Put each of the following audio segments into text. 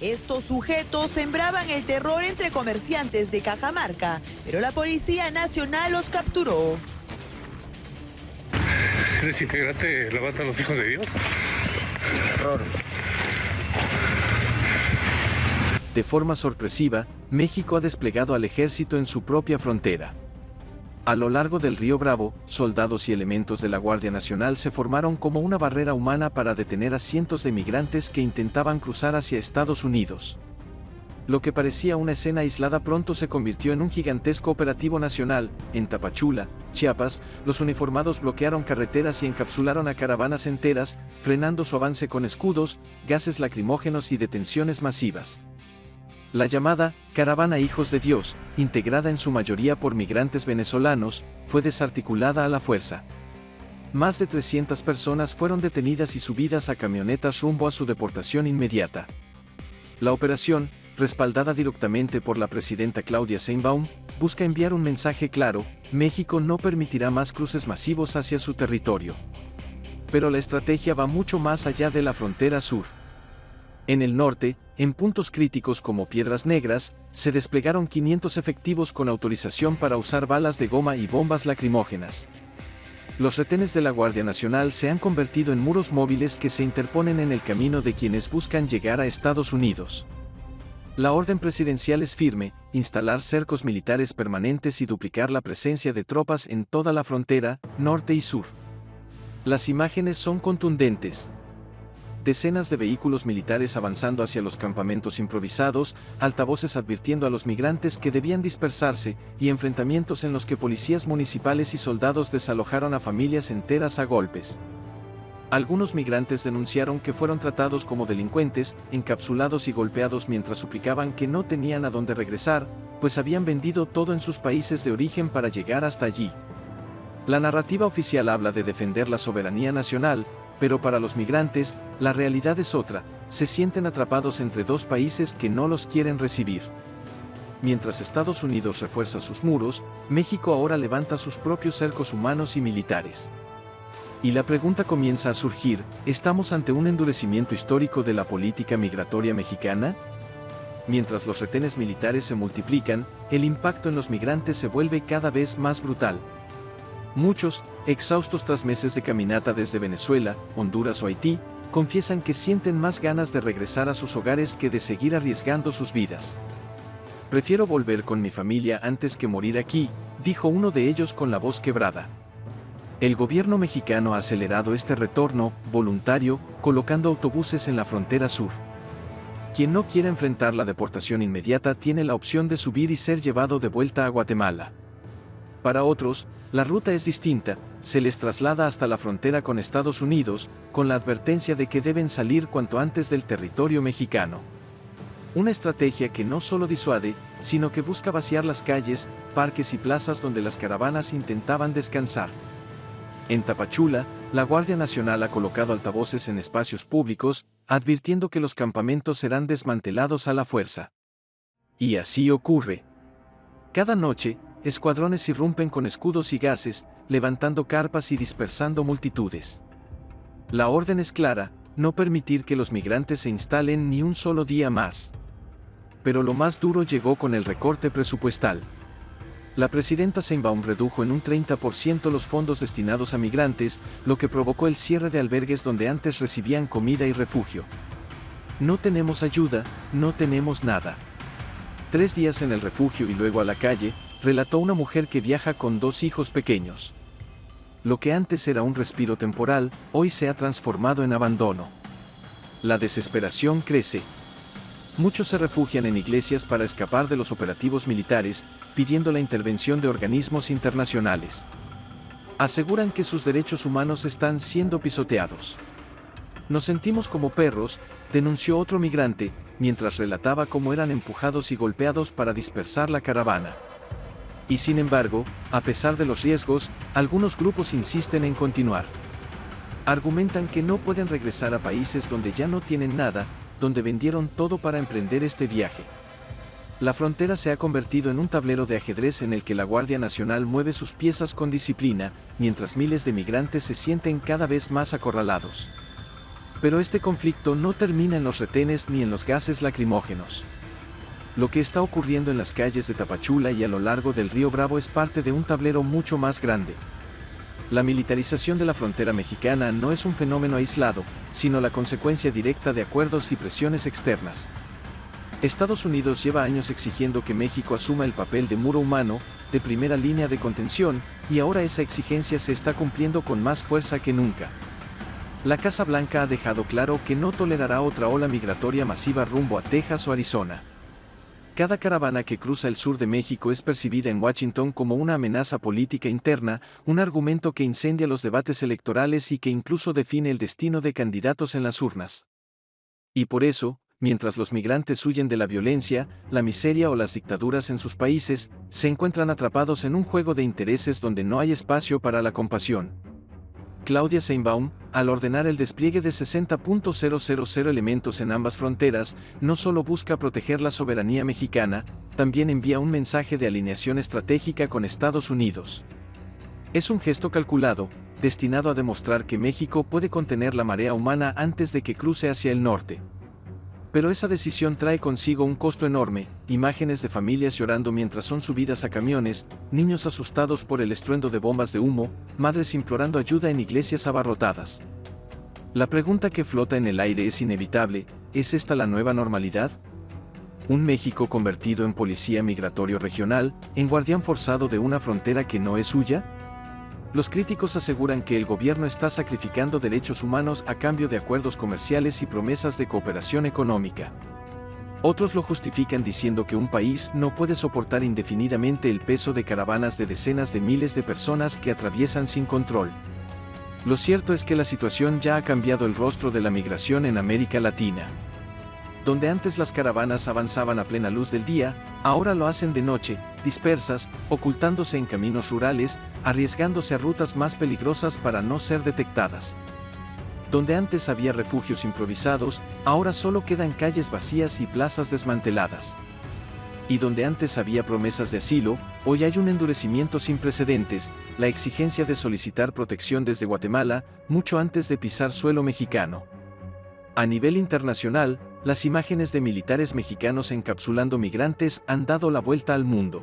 Estos sujetos sembraban el terror entre comerciantes de Cajamarca, pero la Policía Nacional los capturó. ¿Eres integrante de la banda Los Hijos de Dios? Error. De forma sorpresiva, México ha desplegado al ejército en su propia frontera. A lo largo del río Bravo, soldados y elementos de la Guardia Nacional se formaron como una barrera humana para detener a cientos de migrantes que intentaban cruzar hacia Estados Unidos. Lo que parecía una escena aislada pronto se convirtió en un gigantesco operativo nacional. En Tapachula, Chiapas, los uniformados bloquearon carreteras y encapsularon a caravanas enteras, frenando su avance con escudos, gases lacrimógenos y detenciones masivas. La llamada Caravana Hijos de Dios, integrada en su mayoría por migrantes venezolanos, fue desarticulada a la fuerza. Más de 300 personas fueron detenidas y subidas a camionetas rumbo a su deportación inmediata. La operación, respaldada directamente por la presidenta Claudia Sheinbaum, busca enviar un mensaje claro: México no permitirá más cruces masivos hacia su territorio. Pero la estrategia va mucho más allá de la frontera sur. En el norte, en puntos críticos como Piedras Negras, se desplegaron 500 efectivos con autorización para usar balas de goma y bombas lacrimógenas. Los retenes de la Guardia Nacional se han convertido en muros móviles que se interponen en el camino de quienes buscan llegar a Estados Unidos. La orden presidencial es firme: instalar cercos militares permanentes y duplicar la presencia de tropas en toda la frontera, norte y sur. Las imágenes son contundentes. Decenas de vehículos militares avanzando hacia los campamentos improvisados, altavoces advirtiendo a los migrantes que debían dispersarse, y enfrentamientos en los que policías municipales y soldados desalojaron a familias enteras a golpes. Algunos migrantes denunciaron que fueron tratados como delincuentes, encapsulados y golpeados mientras suplicaban que no tenían a dónde regresar, pues habían vendido todo en sus países de origen para llegar hasta allí. La narrativa oficial habla de defender la soberanía nacional, pero para los migrantes, la realidad es otra: se sienten atrapados entre dos países que no los quieren recibir. Mientras Estados Unidos refuerza sus muros, México ahora levanta sus propios cercos humanos y militares. Y la pregunta comienza a surgir: ¿estamos ante un endurecimiento histórico de la política migratoria mexicana? Mientras los retenes militares se multiplican, el impacto en los migrantes se vuelve cada vez más brutal. Muchos, exhaustos tras meses de caminata desde Venezuela, Honduras o Haití, confiesan que sienten más ganas de regresar a sus hogares que de seguir arriesgando sus vidas. «Prefiero volver con mi familia antes que morir aquí», dijo uno de ellos con la voz quebrada. El gobierno mexicano ha acelerado este retorno voluntario, colocando autobuses en la frontera sur. Quien no quiera enfrentar la deportación inmediata tiene la opción de subir y ser llevado de vuelta a Guatemala. Para otros, la ruta es distinta: se les traslada hasta la frontera con Estados Unidos, con la advertencia de que deben salir cuanto antes del territorio mexicano. Una estrategia que no solo disuade, sino que busca vaciar las calles, parques y plazas donde las caravanas intentaban descansar. En Tapachula, la Guardia Nacional ha colocado altavoces en espacios públicos, advirtiendo que los campamentos serán desmantelados a la fuerza. Y así ocurre. Cada noche, escuadrones irrumpen con escudos y gases, levantando carpas y dispersando multitudes. La orden es clara: no permitir que los migrantes se instalen ni un solo día más. Pero lo más duro llegó con el recorte presupuestal. La presidenta Sheinbaum redujo en un 30% los fondos destinados a migrantes, lo que provocó el cierre de albergues donde antes recibían comida y refugio. No tenemos ayuda, no tenemos nada. 3 días en el refugio y luego a la calle, relató una mujer que viaja con 2 hijos pequeños. Lo que antes era un respiro temporal, hoy se ha transformado en abandono. La desesperación crece. Muchos se refugian en iglesias para escapar de los operativos militares, pidiendo la intervención de organismos internacionales. Aseguran que sus derechos humanos están siendo pisoteados. «Nos sentimos como perros», denunció otro migrante, mientras relataba cómo eran empujados y golpeados para dispersar la caravana. Y sin embargo, a pesar de los riesgos, algunos grupos insisten en continuar. Argumentan que no pueden regresar a países donde ya no tienen nada, donde vendieron todo para emprender este viaje. La frontera se ha convertido en un tablero de ajedrez en el que la Guardia Nacional mueve sus piezas con disciplina, mientras miles de migrantes se sienten cada vez más acorralados. Pero este conflicto no termina en los retenes ni en los gases lacrimógenos. Lo que está ocurriendo en las calles de Tapachula y a lo largo del río Bravo es parte de un tablero mucho más grande. La militarización de la frontera mexicana no es un fenómeno aislado, sino la consecuencia directa de acuerdos y presiones externas. Estados Unidos lleva años exigiendo que México asuma el papel de muro humano, de primera línea de contención, y ahora esa exigencia se está cumpliendo con más fuerza que nunca. La Casa Blanca ha dejado claro que no tolerará otra ola migratoria masiva rumbo a Texas o Arizona. Cada caravana que cruza el sur de México es percibida en Washington como una amenaza política interna, un argumento que incendia los debates electorales y que incluso define el destino de candidatos en las urnas. Y por eso, mientras los migrantes huyen de la violencia, la miseria o las dictaduras en sus países, se encuentran atrapados en un juego de intereses donde no hay espacio para la compasión. Claudia Sheinbaum, al ordenar el despliegue de 60.000 elementos en ambas fronteras, no solo busca proteger la soberanía mexicana, también envía un mensaje de alineación estratégica con Estados Unidos. Es un gesto calculado, destinado a demostrar que México puede contener la marea humana antes de que cruce hacia el norte. Pero esa decisión trae consigo un costo enorme, imágenes de familias llorando mientras son subidas a camiones, niños asustados por el estruendo de bombas de humo, madres implorando ayuda en iglesias abarrotadas. La pregunta que flota en el aire es inevitable: ¿es esta la nueva normalidad? ¿Un México convertido en policía migratorio regional, en guardián forzado de una frontera que no es suya? Los críticos aseguran que el gobierno está sacrificando derechos humanos a cambio de acuerdos comerciales y promesas de cooperación económica. Otros lo justifican diciendo que un país no puede soportar indefinidamente el peso de caravanas de decenas de miles de personas que atraviesan sin control. Lo cierto es que la situación ya ha cambiado el rostro de la migración en América Latina. Donde antes las caravanas avanzaban a plena luz del día, ahora lo hacen de noche, dispersas, ocultándose en caminos rurales, arriesgándose a rutas más peligrosas para no ser detectadas. Donde antes había refugios improvisados, ahora solo quedan calles vacías y plazas desmanteladas. Y donde antes había promesas de asilo, hoy hay un endurecimiento sin precedentes, la exigencia de solicitar protección desde Guatemala, mucho antes de pisar suelo mexicano. A nivel internacional, las imágenes de militares mexicanos encapsulando migrantes han dado la vuelta al mundo.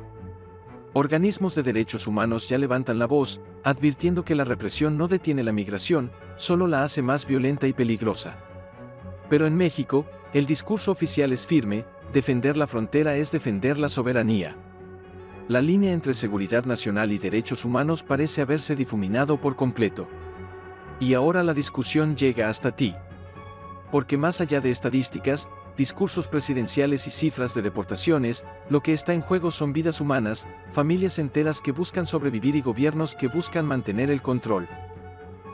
Organismos de derechos humanos ya levantan la voz, advirtiendo que la represión no detiene la migración, solo la hace más violenta y peligrosa. Pero en México, el discurso oficial es firme: defender la frontera es defender la soberanía. La línea entre seguridad nacional y derechos humanos parece haberse difuminado por completo. Y ahora la discusión llega hasta ti. Porque más allá de estadísticas, discursos presidenciales y cifras de deportaciones, lo que está en juego son vidas humanas, familias enteras que buscan sobrevivir y gobiernos que buscan mantener el control.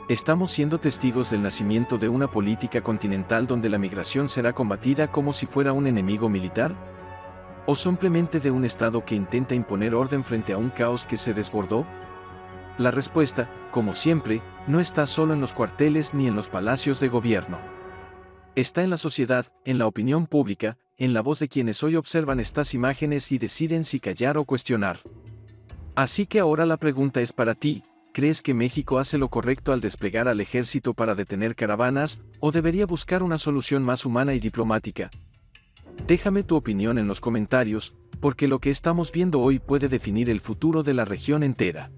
¿Estamos siendo testigos del nacimiento de una política continental donde la migración será combatida como si fuera un enemigo militar? ¿O simplemente de un Estado que intenta imponer orden frente a un caos que se desbordó? La respuesta, como siempre, no está solo en los cuarteles ni en los palacios de gobierno. Está en la sociedad, en la opinión pública, en la voz de quienes hoy observan estas imágenes y deciden si callar o cuestionar. Así que ahora la pregunta es para ti: ¿crees que México hace lo correcto al desplegar al ejército para detener caravanas, o debería buscar una solución más humana y diplomática? Déjame tu opinión en los comentarios, porque lo que estamos viendo hoy puede definir el futuro de la región entera.